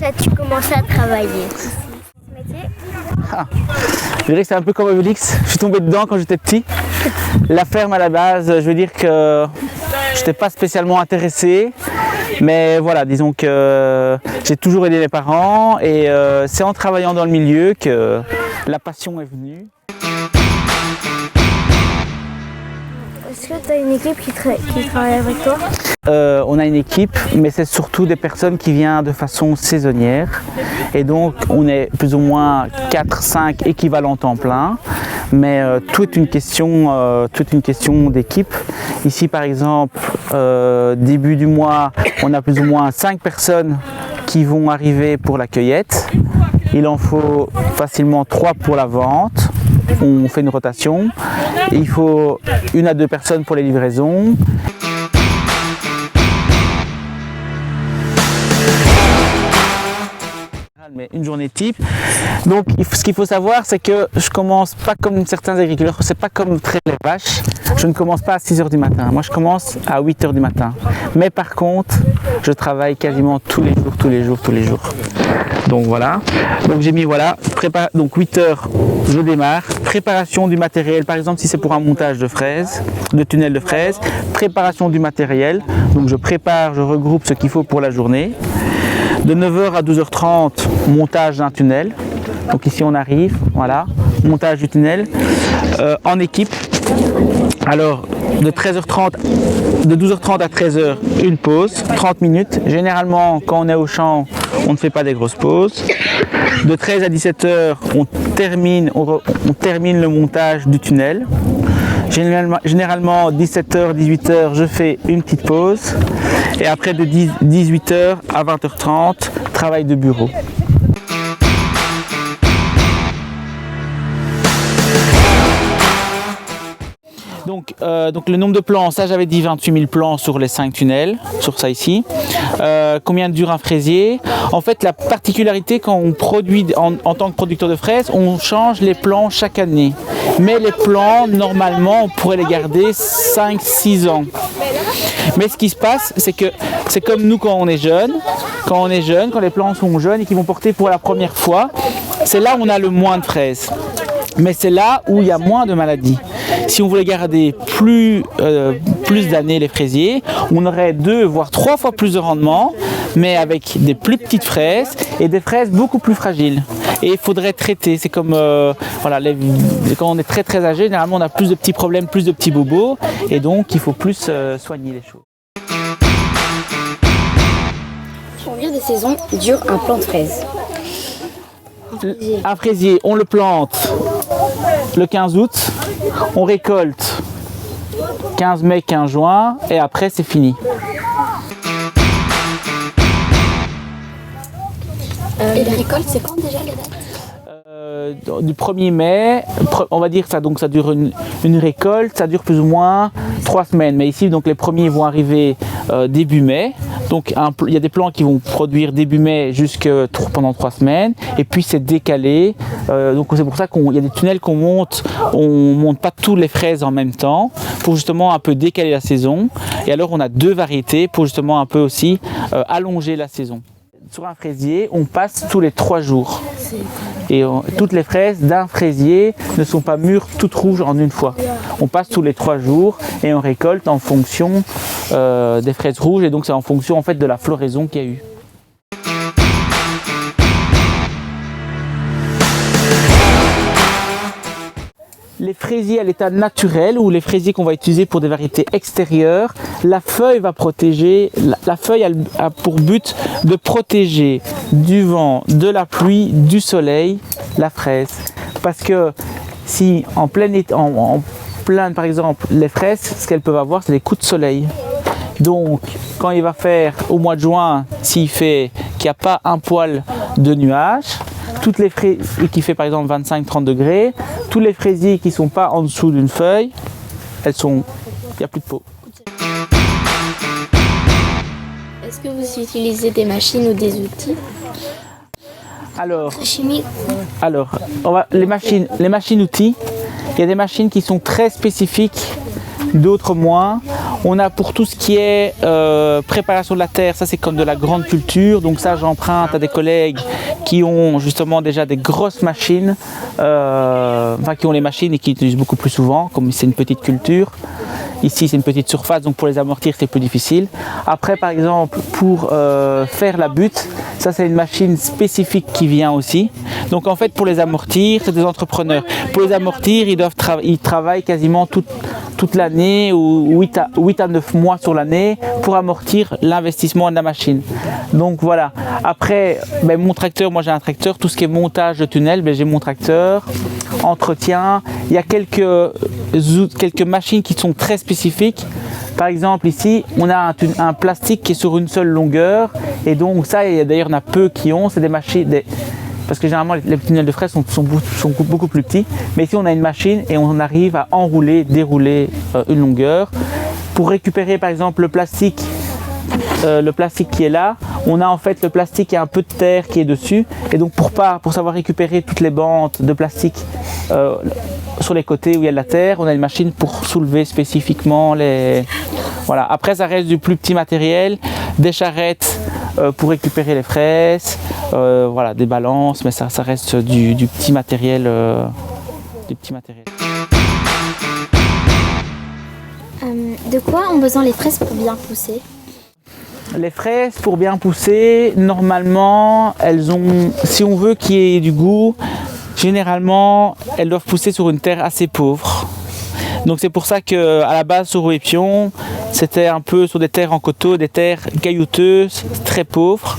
as-tu commencé à travailler? Je dirais que c'est un peu comme Obélix, je suis tombé dedans quand j'étais petit. La ferme à la base, je veux dire que je n'étais pas spécialement intéressé. Mais voilà, disons que j'ai toujours aidé les parents et c'est en travaillant dans le milieu que la passion est venue. Est-ce que tu as une équipe qui travaille avec toi? On a une équipe, mais c'est surtout des personnes qui viennent de façon saisonnière. Et donc, on est plus ou moins 4-5 équivalents temps plein. Mais toute une question d'équipe. Ici, par exemple, début du mois, on a plus ou moins 5 personnes qui vont arriver pour la cueillette. Il en faut facilement 3 pour la vente. On fait une rotation. Il faut 1 à 2 personnes pour les livraisons. Mais une journée type. Donc ce qu'il faut savoir, c'est que je commence pas comme certains agriculteurs, c'est pas comme traire les vaches. Je ne commence pas à 6 h du matin. Moi je commence à 8 h du matin. Mais par contre, je travaille quasiment tous les jours. Donc voilà. Donc j'ai mis voilà, donc 8 h je démarre, préparation du matériel, par exemple si c'est pour un montage de fraises, de tunnel de fraises, préparation du matériel. Donc je prépare, je regroupe ce qu'il faut pour la journée. De 9 h à 12 h 30, montage d'un tunnel. Donc ici on arrive, voilà, montage du tunnel en équipe. Alors de 12 h 30 à 13 h, une pause, 30 minutes. Généralement quand on est au champ, on ne fait pas des grosses pauses. De 13 à 17 h, on termine le montage du tunnel. Généralement 17 h, 18 h, je fais une petite pause. Et après de 18 h à 20 h 30, travail de bureau. Donc le nombre de plans, ça j'avais dit 28 000 plans sur les 5 tunnels, sur ça ici. Combien dure un fraisier? En fait, la particularité quand on produit en tant que producteur de fraises, on change les plans chaque année. Mais les plans, normalement, on pourrait les garder 5-6 ans. Mais ce qui se passe, c'est que c'est comme nous quand on est jeune. Quand les plants sont jeunes et qu'ils vont porter pour la première fois, c'est là où on a le moins de fraises. Mais c'est là où il y a moins de maladies. Si on voulait garder plus d'années les fraisiers, on aurait 2 voire 3 fois plus de rendement, mais avec des plus petites fraises et des fraises beaucoup plus fragiles. Et il faudrait traiter. C'est comme voilà, quand on est très âgé, généralement on a plus de petits problèmes, plus de petits bobos, et donc il faut plus soigner les choses. Combien de saisons dure un plant de fraises? Un fraisier, on le plante le 15 août, on récolte 15 mai, 15 juin, et après c'est fini. Et la récolte, c'est quand déjà la date? Du 1er mai, on va dire ça, donc ça dure une récolte, ça dure plus ou moins 3 semaines. Mais ici, donc les premiers vont arriver début mai. Donc il y a des plants qui vont produire début mai pendant 3 semaines. Et puis c'est décalé. Donc c'est pour ça qu'il y a des tunnels qu'on monte. On ne monte pas tous les fraises en même temps pour justement un peu décaler la saison. Et alors on a 2 variétés pour justement un peu aussi allonger la saison. Sur un fraisier, on passe tous les 3 jours. Et toutes les fraises d'un fraisier ne sont pas mûres toutes rouges en une fois. On passe tous les 3 jours et on récolte en fonction des fraises rouges, et donc c'est en fonction en fait de la floraison qu'il y a eu. Les fraisiers à l'état naturel ou les fraisiers qu'on va utiliser pour des variétés extérieures, la feuille va protéger, la feuille a pour but de protéger du vent, de la pluie, du soleil, la fraise. Parce que si en plein par exemple, les fraises, ce qu'elles peuvent avoir, c'est des coups de soleil. Donc quand il va faire au mois de juin, s'il fait qu'il n'y a pas un poil de nuage, toutes les fraises qui fait par exemple 25-30 degrés, tous les fraisiers qui ne sont pas en dessous d'une feuille, il n'y a plus de peau. Est-ce que vous utilisez des machines ou des outils? Alors, chimiques? Alors les machines outils, il y a des machines qui sont très spécifiques, d'autres moins. On a pour tout ce qui est préparation de la terre, ça c'est comme de la grande culture. Donc ça j'emprunte à des collègues qui ont justement déjà des grosses machines, qui ont les machines et qui utilisent beaucoup plus souvent, comme c'est une petite culture. Ici c'est une petite surface, donc pour les amortir c'est plus difficile. Après par exemple pour faire la butte, ça c'est une machine spécifique qui vient aussi. Donc en fait pour les amortir, c'est des entrepreneurs. Pour les amortir, ils travaillent quasiment toute l'année ou 8 à 9 mois sur l'année pour amortir l'investissement de la machine. Donc voilà. Après, mon tracteur, moi j'ai un tracteur, tout ce qui est montage de tunnel, j'ai mon tracteur, entretien. Il y a quelques machines qui sont très spécifiques. Par exemple ici, on a un plastique qui est sur une seule longueur et donc ça, d'ailleurs il y en a peu qui ont, c'est des machines... Parce que généralement les tunnels de fraise sont beaucoup plus petits. Mais ici on a une machine et on arrive à enrouler, dérouler une longueur. Pour récupérer par exemple le plastique qui est là, on a en fait le plastique et un peu de terre qui est dessus. Et donc pour savoir récupérer toutes les bandes de plastique sur les côtés où il y a de la terre, on a une machine pour soulever spécifiquement les... Voilà. Après ça reste du plus petit matériel, des charrettes pour récupérer les fraises, voilà, des balances, mais ça reste du petit matériel. De quoi ont besoin les fraises pour bien pousser? Les fraises pour bien pousser, normalement, si on veut qu'il y ait du goût, généralement, elles doivent pousser sur une terre assez pauvre. Donc c'est pour ça qu'à la base sur Épion, c'était un peu sur des terres en coteaux, des terres caillouteuses, très pauvres.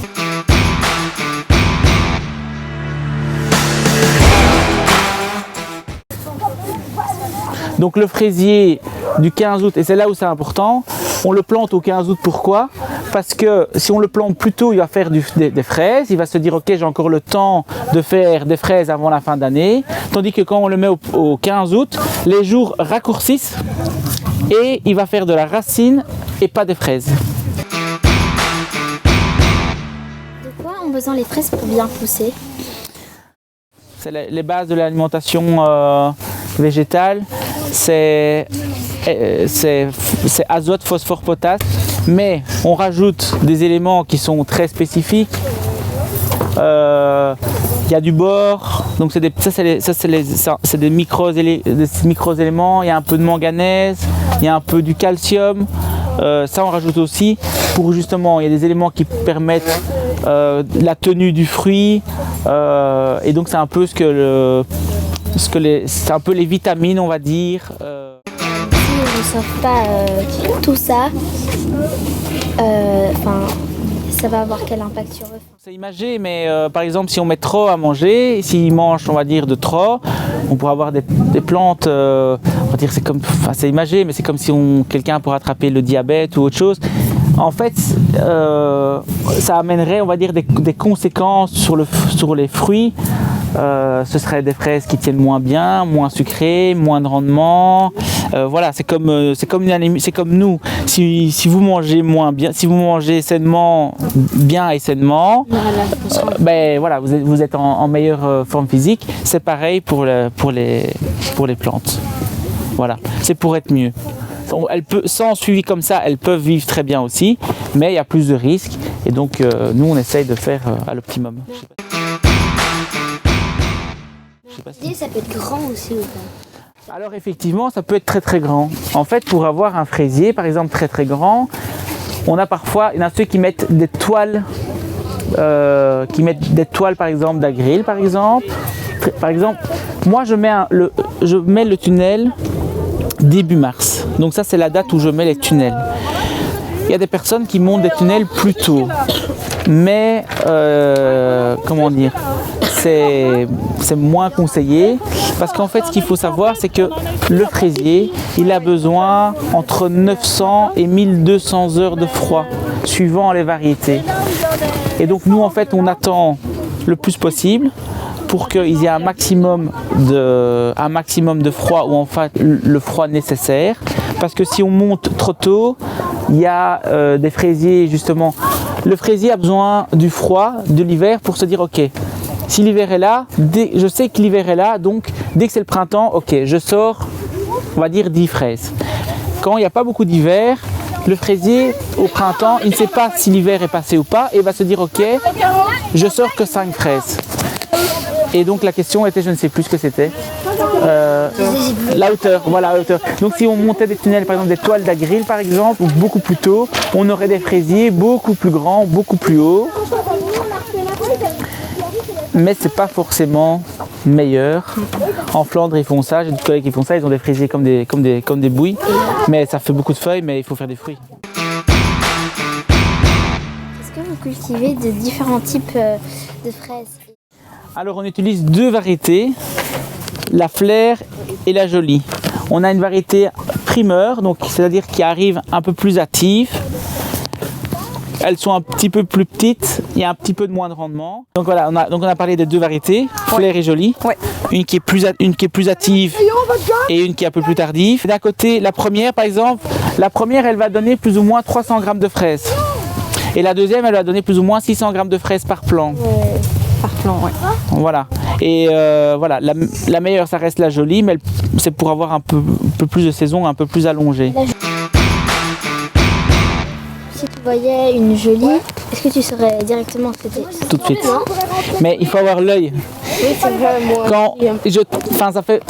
Donc le fraisier du 15 août, et c'est là où c'est important, on le plante au 15 août, pourquoi? Parce que si on le plante plus tôt, il va faire des fraises, il va se dire ok, j'ai encore le temps de faire des fraises avant la fin d'année, tandis que quand on le met au 15 août, les jours raccourcissent et il va faire de la racine et pas des fraises. De quoi ont besoin les fraises pour bien pousser? C'est les bases de l'alimentation végétale, c'est azote, phosphore, potasse, mais on rajoute des éléments qui sont très spécifiques. Il y a du bore, donc c'est des micro-éléments, il y a un peu de manganèse, il y a un peu du calcium, ça on rajoute aussi pour justement, il y a des éléments qui permettent la tenue du fruit, et donc c'est un peu c'est un peu les vitamines, on va dire. Si on ne sauve pas tout ça, ça va avoir quel impact sur eux? C'est imagé, mais par exemple, si on met trop à manger, s'ils mangent, on va dire, de trop, on pourrait avoir des plantes, on va dire, c'est imagé, mais c'est comme si quelqu'un pourrait attraper le diabète ou autre chose. En fait, ça amènerait, on va dire, des conséquences sur les fruits. Ce seraient des fraises qui tiennent moins bien, moins sucrées, moins de rendement. Voilà, c'est comme nous. Si vous mangez moins bien, si vous mangez sainement, bien et sainement, voilà, vous êtes en meilleure forme physique. C'est pareil pour les plantes. Voilà, c'est pour être mieux. Sans suivi comme ça, elles peuvent vivre très bien aussi, mais il y a plus de risques. Et donc, nous, on essaye de faire à l'optimum. Ça peut être grand aussi ou pas? Alors effectivement, ça peut être très très grand. En fait, pour avoir un fraisier, par exemple, très très grand, il y en a ceux qui mettent des toiles, par exemple, d'agril, par exemple. Moi, je mets le tunnel début mars. Donc ça, c'est la date où je mets les tunnels. Il y a des personnes qui montent des tunnels plus tôt. Mais, comment dire, c'est moins conseillé parce qu'en fait ce qu'il faut savoir c'est que le fraisier il a besoin entre 900 et 1200 heures de froid suivant les variétés et donc nous en fait on attend le plus possible pour qu'il y ait un maximum de froid ou en fait le froid nécessaire parce que si on monte trop tôt il y a des fraisiers justement. Le fraisier a besoin du froid de l'hiver pour se dire ok, si l'hiver est là, je sais que l'hiver est là, donc dès que c'est le printemps, ok, je sors, on va dire 10 fraises. Quand il n'y a pas beaucoup d'hiver, le fraisier, au printemps, il ne sait pas si l'hiver est passé ou pas et va se dire ok, je sors que 5 fraises. Et donc la question était, je ne sais plus ce que c'était, la hauteur, voilà la hauteur. Donc si on montait des tunnels, par exemple des toiles d'agril par exemple, ou beaucoup plus tôt, on aurait des fraisiers beaucoup plus grands, beaucoup plus hauts. Mais c'est pas forcément meilleur. En Flandre ils font ça, j'ai des collègues qui font ça, ils ont des fraisiers comme des bouilles, mais ça fait beaucoup de feuilles, mais il faut faire des fruits. Est-ce que vous cultivez de différents types de fraises? Alors on utilise 2 variétés, la Flair et la Jolie. On a une variété primeur, donc c'est-à-dire qui arrive un peu plus hâtive. Elles sont un petit peu plus petites, il y a un petit peu de moins de rendement. Donc voilà, on a parlé des 2 variétés, Flair et Jolie. Ouais. Une qui est plus hâtive et une qui est un peu plus tardive. D'un côté, la première par exemple, elle va donner plus ou moins 300 grammes de fraises. Et la deuxième, elle va donner plus ou moins 600 grammes de fraises par plant. Par plan, ouais. Voilà. Et voilà, la meilleure, ça reste la Jolie, mais c'est pour avoir un peu plus de saison, un peu plus allongée. Si tu voyais une Jolie, est-ce que tu saurais directement ce que c'était? Tout de suite. Mais il faut avoir l'œil. Oui, c'est vrai, moi.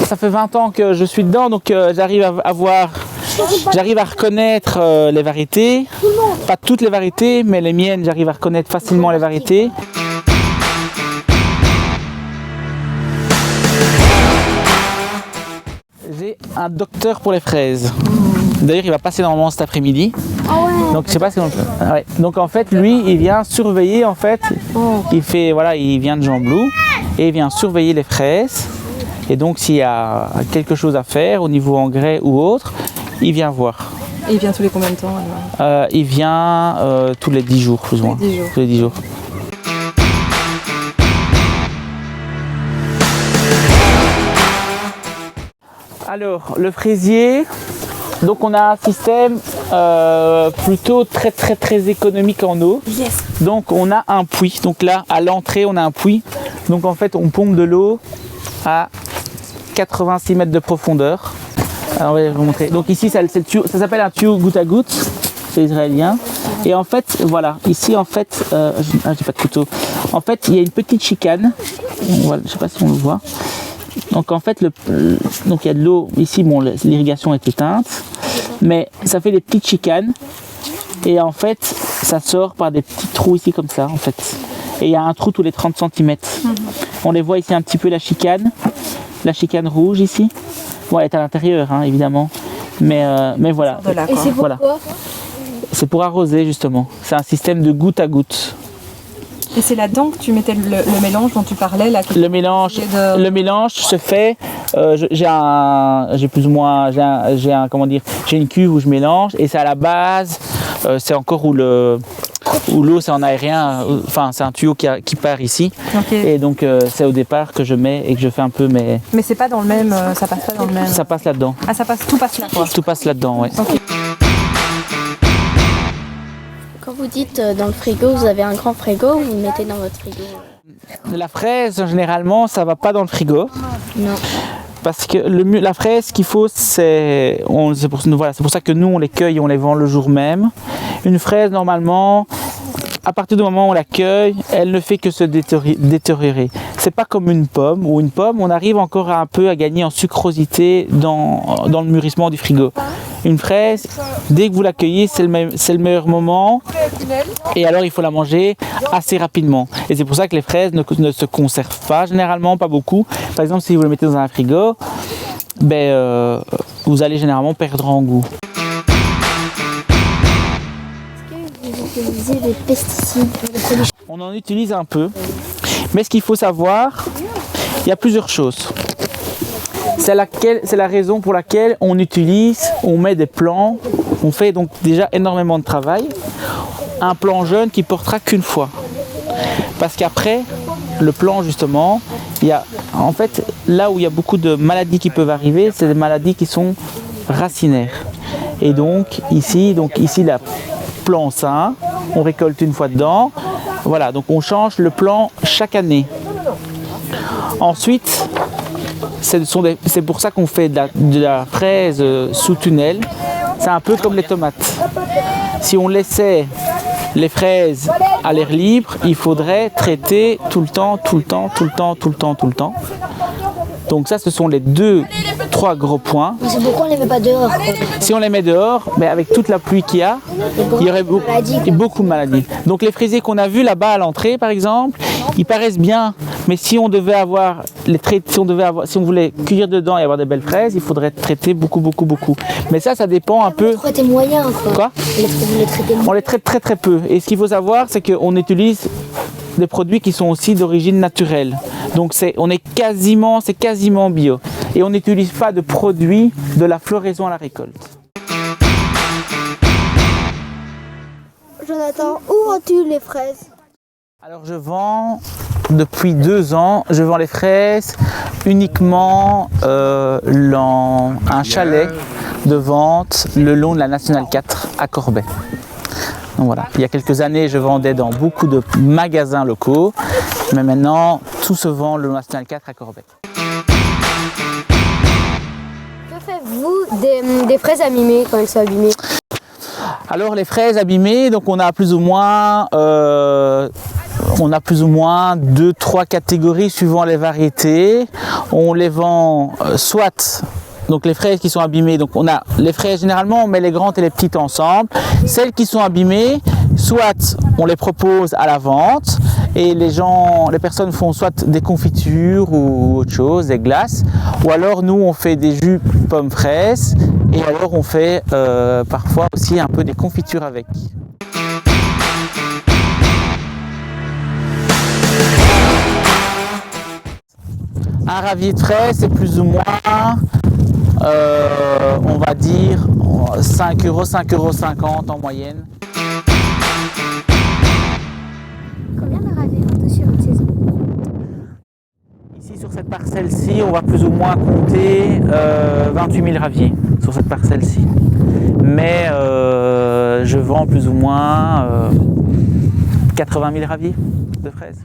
Ça fait 20 ans que je suis dedans, donc j'arrive à reconnaître les variétés. Pas toutes les variétés, mais les miennes, j'arrive à reconnaître facilement les variétés. J'ai un docteur pour les fraises. D'ailleurs, il va passer normalement cet après-midi. Donc, je sais pas si on... ouais. Donc, en fait, lui, il vient surveiller. En fait, il vient de Gembloux et il vient surveiller les fraises. Et donc, s'il y a quelque chose à faire au niveau engrais ou autre, il vient voir. Et il vient tous les combien de temps alors? Il vient tous les 10 jours, plus ou moins. Tous les 10 jours. Alors, le fraisier, donc on a un système plutôt très économique en eau. Yes. Donc on a un puits, donc là à l'entrée on a un puits. Donc en fait on pompe de l'eau à 86 mètres de profondeur. Alors, on va vous montrer. Donc ici ça s'appelle un tuyau goutte à goutte, c'est israélien. Et en fait voilà, ici en fait, j'ai pas de couteau. En fait il y a une petite chicane, voilà, je sais pas si on le voit. Donc en fait, donc il y a de l'eau, ici bon, l'irrigation est éteinte, mais ça fait des petites chicanes et en fait ça sort par des petits trous ici comme ça en fait. Et il y a un trou tous les 30 cm. On les voit ici un petit peu la chicane rouge ici. Bon, elle est à l'intérieur hein, évidemment, mais voilà. Là, Et c'est pourquoi Voilà. C'est pour arroser justement, c'est un système de goutte à goutte. Et c'est là-dedans que tu mettais le mélange dont tu parlais là. Le mélange se fait. J'ai une cuve où je mélange et c'est à la base. C'est encore où l'eau c'est en aérien. Enfin c'est un tuyau qui part ici. Okay. Et donc c'est au départ que je mets et que je fais un peu mes. Mais c'est pas dans le même. Ça passe pas dans le même. Ça passe là-dedans. Ah tout passe là quoi. Tout passe là-dedans, ouais. Okay. Quand vous dites dans le frigo, vous avez un grand frigo, vous le mettez dans votre frigo? La fraise, généralement, ça va pas dans le frigo. Non. Parce que la fraise, ce qu'il faut, c'est pour ça que nous, on les cueille et on les vend le jour même. Une fraise, normalement, à partir du moment où on la cueille, elle ne fait que se détériorer. C'est pas comme une pomme. Ou une pomme, on arrive encore un peu à gagner en sucrosité dans le mûrissement du frigo. Une fraise, dès que vous la cueillez, c'est le meilleur moment. Et alors, il faut la manger assez rapidement. Et c'est pour ça que les fraises ne se conservent pas, généralement, pas beaucoup. Par exemple, si vous les mettez dans un frigo, vous allez généralement perdre en goût. Est-ce que vous utilisez des pesticides? On en utilise un peu. Mais ce qu'il faut savoir, il y a plusieurs choses. C'est la raison pour laquelle on met des plants, on fait donc déjà énormément de travail. Un plant jeune qui portera qu'une fois. Parce qu'après, le plant justement, en fait, là où il y a beaucoup de maladies qui peuvent arriver, c'est des maladies qui sont racinaires. Et donc ici la plant sain, on récolte une fois dedans. Voilà, donc on change le plant chaque année. Ensuite, c'est pour ça qu'on fait de la fraise sous tunnel. C'est un peu comme les tomates. Si on laissait les fraises à l'air libre, il faudrait traiter tout le temps. Donc ça, ce sont les 2-3 gros points. C'est pourquoi on les met pas dehors. Si on les met dehors, mais avec toute la pluie qu'il y a, il y aurait beaucoup de maladies. Donc les fraisiers qu'on a vus là-bas à l'entrée, par exemple, ils paraissent bien. Mais si on devait avoir si on voulait cueillir dedans et avoir des belles fraises, il faudrait traiter beaucoup. Mais ça dépend un peu. Traiter moyen, quoi. Quoi ? Vous les traitez On les traite très peu. Et ce qu'il faut savoir, c'est qu'on utilise des produits qui sont aussi d'origine naturelle. Donc c'est quasiment bio. Et on n'utilise pas de produits de la floraison à la récolte. Jonathan, où vends-tu les fraises? Alors je vends, depuis 2 ans, je vends les fraises uniquement un chalet de vente le long de la Nationale 4 à Corbet. Donc voilà, il y a quelques années, je vendais dans beaucoup de magasins locaux, mais maintenant, tout se vend le long de la Nationale 4 à Corbet. Que faites-vous des fraises abîmées quand elles sont abîmées? Alors les fraises abîmées, donc on a plus ou moins 2-3 catégories suivant les variétés. On les vend soit, donc les fraises qui sont abîmées, donc on a les fraises, généralement on met les grandes et les petites ensemble. Celles qui sont abîmées, soit on les propose à la vente et les personnes font soit des confitures ou autre chose, des glaces, ou alors nous on fait des jus pommes fraises et alors on fait parfois aussi un peu des confitures avec. Un ravier de fraises, c'est plus ou moins, on va dire, 5 €, 5,50 € en moyenne. Combien de raviers vendez sur une saison? Ici, sur cette parcelle-ci, on va plus ou moins compter 28 000 raviers sur cette parcelle-ci. Mais je vends plus ou moins 80 000 raviers de fraises.